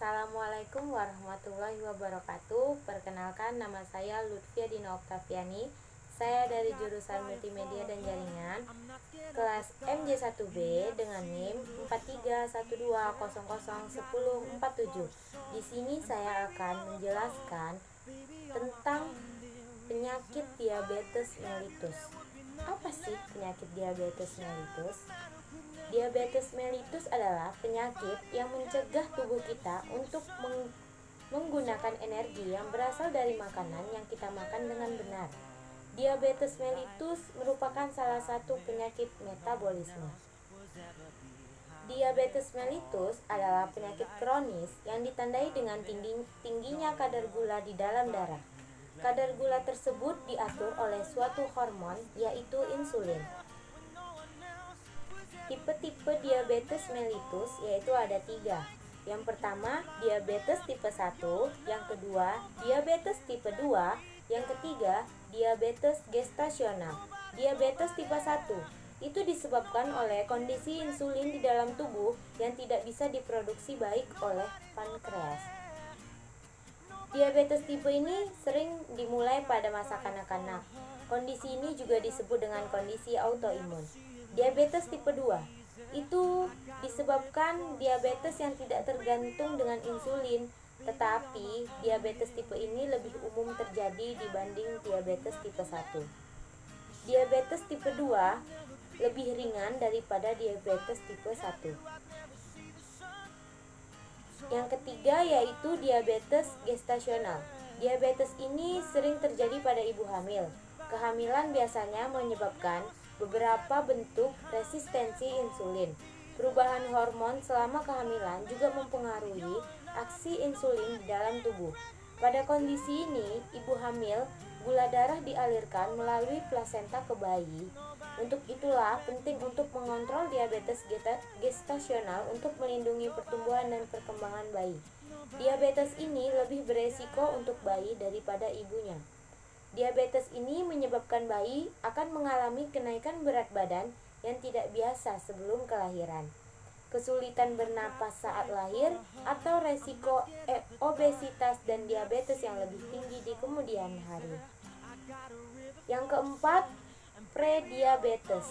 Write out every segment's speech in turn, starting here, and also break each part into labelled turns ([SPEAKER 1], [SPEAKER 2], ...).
[SPEAKER 1] Assalamualaikum warahmatullahi wabarakatuh. Perkenalkan, nama saya Lutfia Dina Oktaviani. Saya dari jurusan Multimedia dan Jaringan, kelas MJ1B dengan NIM 4312001047. Di sini saya akan menjelaskan tentang penyakit diabetes mellitus. Apa sih penyakit diabetes mellitus? Diabetes mellitus adalah penyakit yang mencegah tubuh kita untuk menggunakan energi yang berasal dari makanan yang kita makan dengan benar. Diabetes mellitus merupakan salah satu penyakit metabolisme. Diabetes mellitus adalah penyakit kronis yang ditandai dengan tingginya kadar gula di dalam darah. Kadar gula tersebut diatur oleh suatu hormon, yaitu insulin. Tipe-tipe diabetes mellitus yaitu ada 3. Yang pertama, diabetes tipe 1, yang kedua, diabetes tipe 2, yang ketiga, diabetes gestasional. Diabetes tipe 1 itu disebabkan oleh kondisi insulin di dalam tubuh yang tidak bisa diproduksi baik oleh pankreas. Diabetes tipe ini sering dimulai pada masa kanak-kanak. Kondisi ini juga disebut dengan kondisi autoimun. Diabetes tipe 2 itu disebabkan diabetes yang tidak tergantung dengan insulin, tetapi diabetes tipe ini lebih umum terjadi dibanding diabetes tipe 1. Diabetes tipe 2 lebih ringan daripada diabetes tipe 1. Yang ketiga yaitu diabetes gestasional. Diabetes ini sering terjadi pada ibu hamil. Kehamilan biasanya menyebabkan beberapa bentuk resistensi insulin. Perubahan hormon selama kehamilan juga mempengaruhi aksi insulin di dalam tubuh. Pada kondisi ini, ibu hamil gula darah dialirkan melalui plasenta ke bayi. Untuk itulah penting untuk mengontrol diabetes gestasional untuk melindungi pertumbuhan dan perkembangan bayi. Diabetes ini lebih beresiko untuk bayi daripada ibunya. Diabetes ini menyebabkan bayi akan mengalami kenaikan berat badan yang tidak biasa sebelum kelahiran, kesulitan bernapas saat lahir, atau resiko obesitas dan diabetes yang lebih tinggi di kemudian hari. Yang keempat, prediabetes,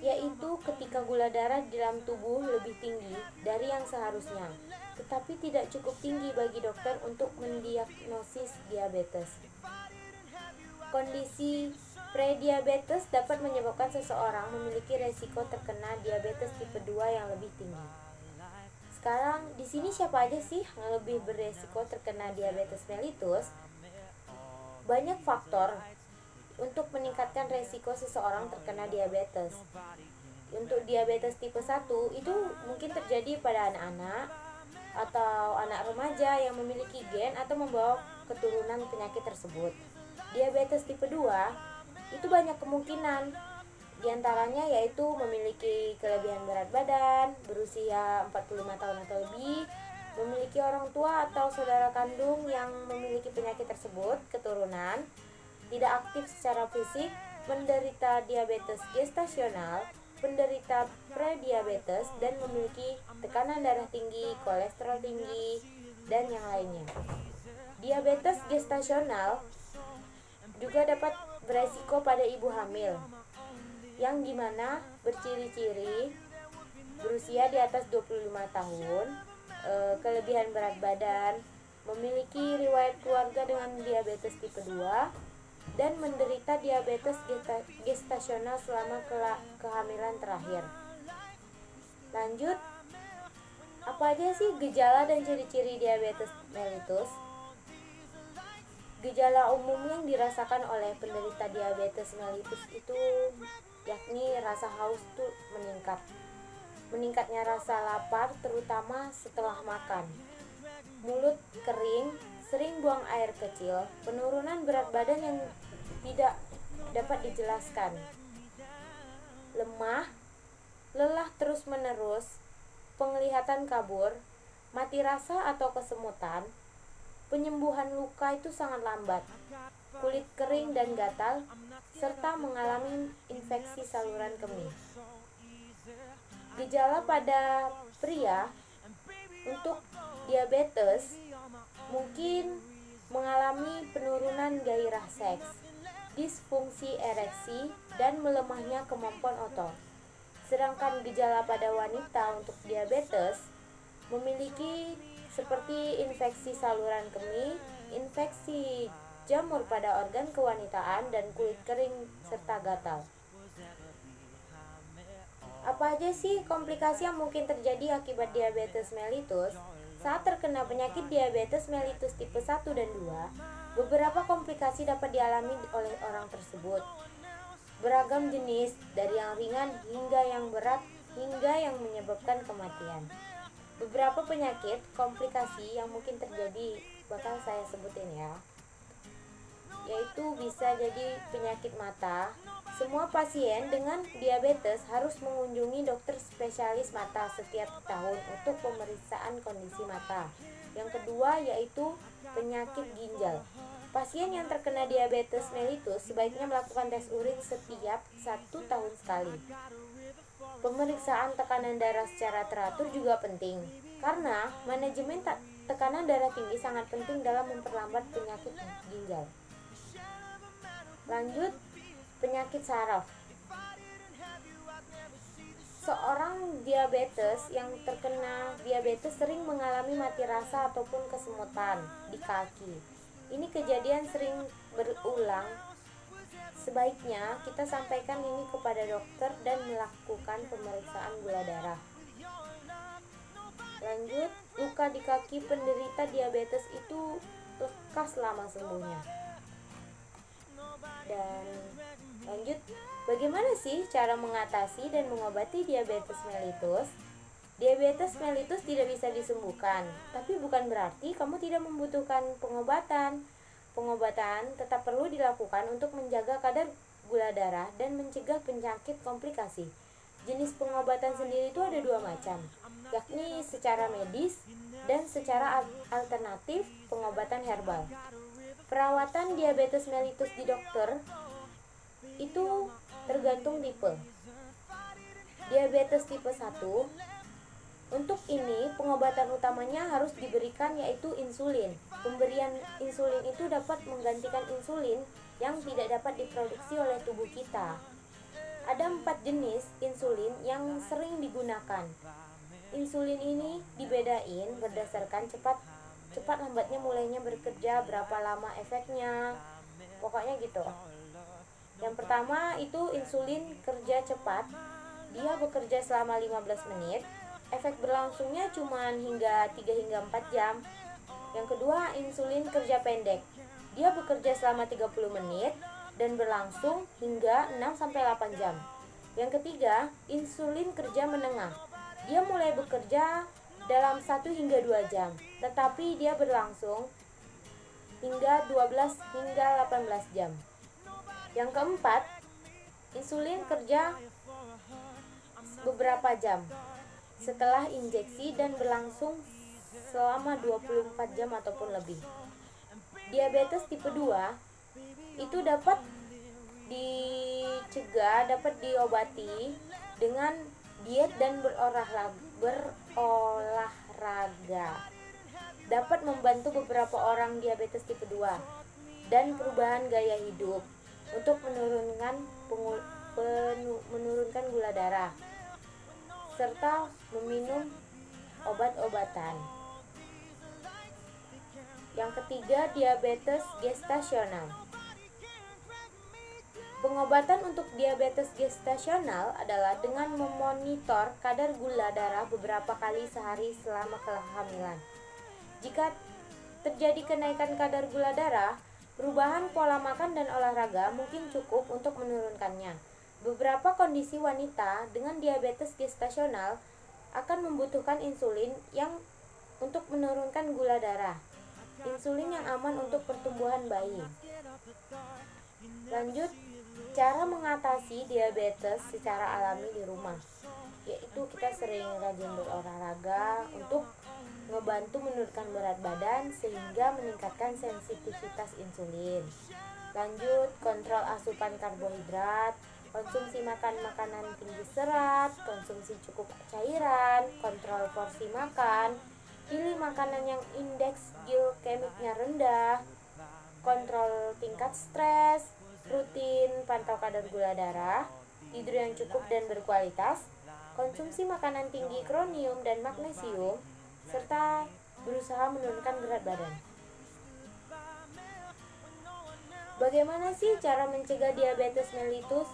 [SPEAKER 1] yaitu ketika gula darah di dalam tubuh lebih tinggi dari yang seharusnya, tetapi tidak cukup tinggi bagi dokter untuk mendiagnosis diabetes. Kondisi prediabetes dapat menyebabkan seseorang memiliki resiko terkena diabetes tipe 2 yang lebih tinggi. Sekarang, di sini siapa aja sih yang lebih beresiko terkena diabetes mellitus? Banyak faktor untuk meningkatkan resiko seseorang terkena diabetes. Untuk diabetes tipe 1 itu mungkin terjadi pada anak-anak atau anak remaja yang memiliki gen atau membawa keturunan penyakit tersebut. Diabetes tipe 2 itu banyak kemungkinan, diantaranya yaitu memiliki kelebihan berat badan, berusia 45 tahun atau lebih, memiliki orang tua atau saudara kandung yang memiliki penyakit tersebut, keturunan, tidak aktif secara fisik, menderita diabetes gestasional, penderita prediabetes, dan memiliki tekanan darah tinggi, kolesterol tinggi, dan yang lainnya. Diabetes gestasional juga dapat beresiko pada ibu hamil, yang dimana berciri-ciri berusia di atas 25 tahun, kelebihan berat badan, memiliki riwayat keluarga dengan diabetes tipe 2, dan menderita diabetes gestasional selama kehamilan terakhir. Lanjut, apa aja sih gejala dan ciri-ciri diabetes mellitus? Gejala umum yang dirasakan oleh penderita diabetes mellitus itu yakni rasa haus tuh meningkatnya rasa lapar terutama setelah makan, mulut kering, sering buang air kecil, penurunan berat badan yang tidak dapat dijelaskan, lemah, lelah terus-menerus, penglihatan kabur, mati rasa atau kesemutan, penyembuhan luka itu sangat lambat, kulit kering dan gatal, serta mengalami infeksi saluran kemih. Gejala pada pria untuk diabetes mungkin mengalami penurunan gairah seks, disfungsi ereksi, dan melemahnya kemampuan otot. Sedangkan gejala pada wanita untuk diabetes memiliki seperti infeksi saluran kemih, infeksi jamur pada organ kewanitaan, dan kulit kering serta gatal. Apa aja sih komplikasi yang mungkin terjadi akibat diabetes mellitus? Saat terkena penyakit diabetes mellitus tipe 1 dan 2, beberapa komplikasi dapat dialami oleh orang tersebut. Beragam jenis, dari yang ringan hingga yang berat, hingga yang menyebabkan kematian. Beberapa penyakit komplikasi yang mungkin terjadi bakal saya sebutin ya, yaitu bisa jadi penyakit mata. Semua pasien dengan diabetes harus mengunjungi dokter spesialis mata setiap tahun untuk pemeriksaan kondisi mata. Yang kedua yaitu penyakit ginjal. Pasien yang terkena diabetes mellitus sebaiknya melakukan tes urin setiap 1 tahun sekali. Pemeriksaan tekanan darah secara teratur juga penting, karena manajemen tekanan darah tinggi sangat penting dalam memperlambat penyakit ginjal. Lanjut, penyakit saraf. Seorang diabetes yang terkena diabetes sering mengalami mati rasa ataupun kesemutan di kaki. Ini kejadian sering berulang. Sebaiknya kita sampaikan ini kepada dokter dan melakukan pemeriksaan gula darah. Lanjut, luka di kaki penderita diabetes itu lekas lama sembuhnya. Dan lanjut, bagaimana sih cara mengatasi dan mengobati diabetes mellitus? Diabetes mellitus tidak bisa disembuhkan, tapi bukan berarti kamu tidak membutuhkan pengobatan. Pengobatan tetap perlu dilakukan untuk menjaga kadar gula darah dan mencegah penyakit komplikasi. Jenis pengobatan sendiri itu ada 2 macam, yakni secara medis dan secara alternatif pengobatan herbal. Perawatan diabetes mellitus di dokter itu tergantung tipe. Diabetes tipe 1, untuk ini pengobatan utamanya harus diberikan yaitu insulin. Pemberian insulin itu dapat menggantikan insulin yang tidak dapat diproduksi oleh tubuh kita. Ada 4 jenis insulin yang sering digunakan. Insulin ini dibedain berdasarkan cepat lambatnya mulainya bekerja, berapa lama efeknya, pokoknya gitu. Yang pertama itu insulin kerja cepat. Dia bekerja selama 15 menit. Efek berlangsungnya cuma hingga 3 hingga 4 jam. Yang kedua, insulin kerja pendek. Dia bekerja selama 30 menit dan berlangsung hingga 6 sampai 8 jam. Yang ketiga, insulin kerja menengah. Dia mulai bekerja dalam 1 hingga 2 jam, tetapi dia berlangsung hingga 12 hingga 18 jam. Yang keempat, insulin kerja beberapa jam setelah injeksi dan berlangsung selama 24 jam ataupun lebih. Diabetes tipe 2 itu dapat dicegah, dapat diobati dengan diet dan berolahraga. Dapat membantu beberapa orang diabetes tipe 2 dan perubahan gaya hidup untuk menurunkan gula darah serta meminum obat-obatan. Yang ketiga, diabetes gestasional. Pengobatan untuk diabetes gestasional adalah dengan memonitor kadar gula darah beberapa kali sehari selama kehamilan. Jika terjadi kenaikan kadar gula darah, perubahan pola makan dan olahraga mungkin cukup untuk menurunkannya. Beberapa kondisi wanita dengan diabetes gestasional akan membutuhkan insulin yang untuk menurunkan gula darah. Insulin yang aman untuk pertumbuhan bayi. Lanjut, cara mengatasi diabetes secara alami di rumah, yaitu kita sering rajin berolahraga untuk ngebantu menurunkan berat badan sehingga meningkatkan sensitivitas insulin. Lanjut, kontrol asupan karbohidrat, konsumsi makanan tinggi serat, konsumsi cukup cairan, kontrol porsi makan, Pilih makanan yang indeks glikemiknya rendah, kontrol tingkat stres, rutin pantau kadar gula darah, tidur yang cukup dan berkualitas, konsumsi makanan tinggi kronium dan magnesium, serta berusaha menurunkan berat badan. Bagaimana sih cara mencegah diabetes mellitus?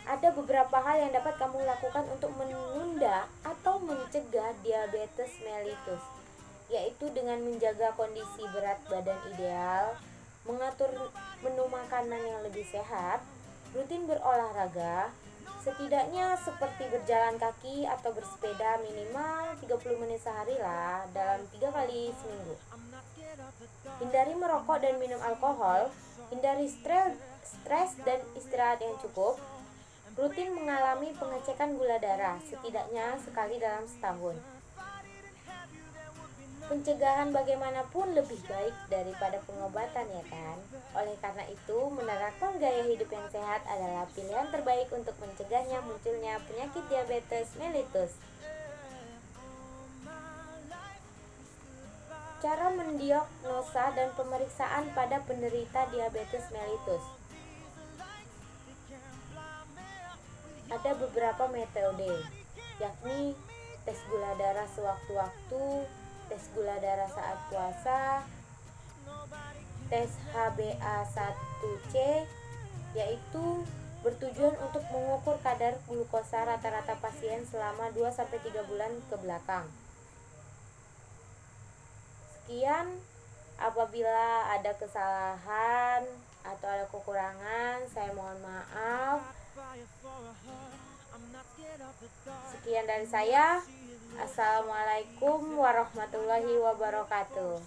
[SPEAKER 1] Ada beberapa hal yang dapat kamu lakukan untuk menunda atau mencegah diabetes mellitus, yaitu dengan menjaga kondisi berat badan ideal, mengatur menu makanan yang lebih sehat, rutin berolahraga, setidaknya seperti berjalan kaki atau bersepeda minimal 30 menit sehari lah dalam 3 kali seminggu. Hindari merokok dan minum alkohol, hindari stres dan istirahat yang cukup, rutin mengalami pengecekan gula darah setidaknya sekali dalam setahun. Pencegahan bagaimanapun lebih baik daripada pengobatan, ya kan? Oleh karena itu, menerapkan gaya hidup yang sehat adalah pilihan terbaik untuk mencegahnya munculnya penyakit diabetes mellitus. Cara mendiagnosa dan pemeriksaan pada penderita diabetes mellitus. Ada beberapa metode, yakni tes gula darah sewaktu-waktu, tes gula darah saat puasa, tes HbA1c, yaitu bertujuan untuk mengukur kadar glukosa rata-rata pasien selama 2-3 bulan ke belakang. Sekian, apabila ada kesalahan atau ada kekurangan, saya mohon maaf. Sekian dari saya. Assalamualaikum warahmatullahi wabarakatuh.